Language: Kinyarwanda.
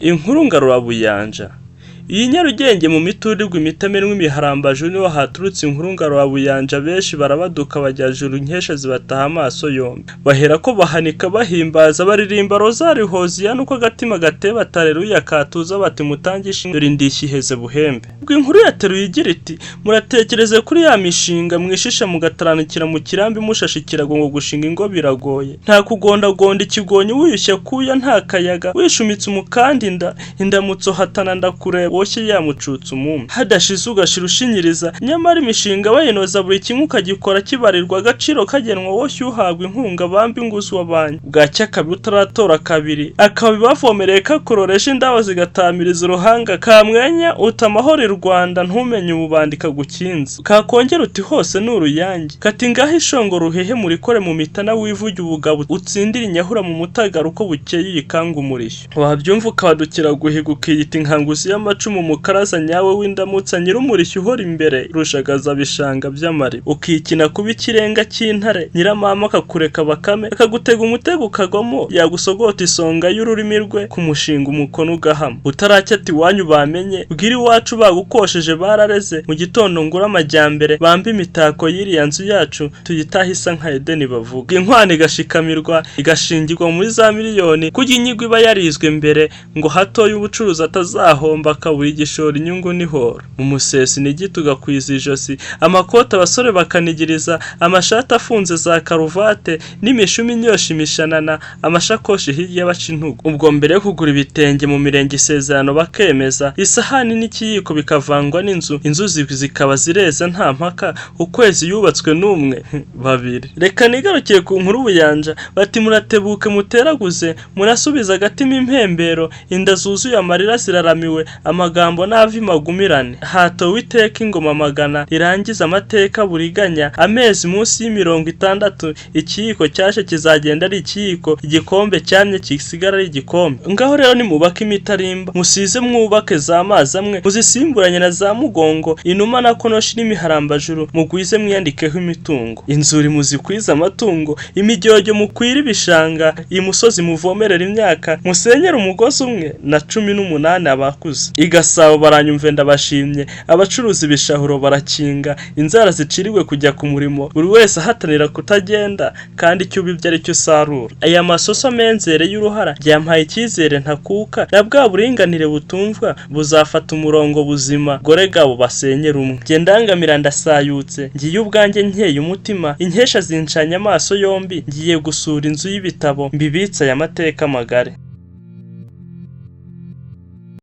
Inkuru Ngarura Buyanja. Iyi Nyarugenge mu miturirwa imitamenwa imiharambaje niho haturutse inkuru Ngarura Buyanja benshi barabaduka bajya juru nkesha zibataha amaso yombi. Bahera ko bahanika bahimbaza baririmba rozari hoziya nuko agatima gateba tareruya katuza bati mutangisha dore ndishyiheze buhembe. Ubwo inkuru yateruye igira iti muratekereze kuri ya mishinga mwishisha mugataranukira mu kirambi mushashikirago ngo gushinga ingo biragoye. Nta kugondagonda ikigonyi wiyushye kuya nta kayaga wishumitse umukandinda indamutso hatana ndakureba woshye yamucutse umumwe hadashize ugashira ushinyiriza nyamara imishinga bayinoza buri kimwe ukagikora kibarirwa agaciro kagenwa woshye uhabwa inkunga bambi nguzi wabanye bwacya kabiri utaratora kabiri akabibavomereye kakororesha indabo zigatamiriza uruhanga kamwenya utamahoro i Rwanda ntumenye ububandika gukinze kakongera uti hose n'uruyange kati ngaho ishongo ruhehe murikore mu mitana wivuge ubugabo utsindira inyahura mu mutagara uko bukeye yikanga umurishyo wabyumva ukabadukira guhiga ukiyita inkanguzi y'amacu mu mukaraza nyawe w'indamutsa nyirumurishyo uhora imbere rushagaza bishanga by'amari ukikina kuba ikirenga cy'intare nyiramama akakureka bakame akagutega umutego ukagwamo yagusogota isonga y'ururimi rwe kumushinga umukono ugahama utaracya ati wanyu bamenye bwiri wacu bagukosheje barareze mu gitondo ngura amajyambere bambi imitako y'iriya nzu yacu tuyitahisa nka Edeni bavuga inkwani igashikamirwa igashingirwa muri za miliyoni kujya inyigwa iba yarizwe mbere ngo hatoye ubucuruzi atazahomba kaburi igishora inyungu nihoro mu musesi n'igituga kwiza ijosi amakota abasore bakanigiriza amashati afunze za karuvate n'imishumi inyoshi imishanana amashakoshi hirya y'abacintugu ubwo mbere yo kugura ibitenge mu mirenge isezerano bakemeza isahani n'ikiyiko bikavangwa n'inzu zikaba zireza nta mpaka ukwezi yubatswe n'umwe babiri reka nigarukiye ku nkuru Buyanja bati muratebuke muteraguze murasubiza agatima impembero inda zuzuye amarira ziraramiwe amagambo navi magumirane hato witeka ingoma magana irangiza amateka buriganya amezi munsi y'60 ikiyiko cyashe kizagenda ari ikiyiko igikombe cyamye kisigara ari igikombe ngaho rero ni mubaka imitarimba musize mwubake za mazi amwe muzisimburanye na za mugongo inuma na konoshi n'imiharambajuru mugwize mwiyandikeho imitungo inzuri muzikwiza amatungo imijyojyo mukwira ibishanga imusozi muvomerera imyaka musenyera umugozi umwe na 18 abakuze igasabo baranyumve ndabashimye abacuruzi bishahuro barakinga inzara ziciriwe kujya ku murimo buri wese ahatanira kutagenda kandi icyo bibye ari cyo sarura aya masoso menzere y'uruhara byampaye icyizere ntakuka na bwa buringanire butumvwa buzafata umurongo buzima gore gabo basenyera umwe nge Ndangamira ndasayutse ngiye ubwanjye nkeye umutima inkesha zincanya amaso yombi ngiye gusura inzu y'ibitabo mbibitsa ya mateka magare.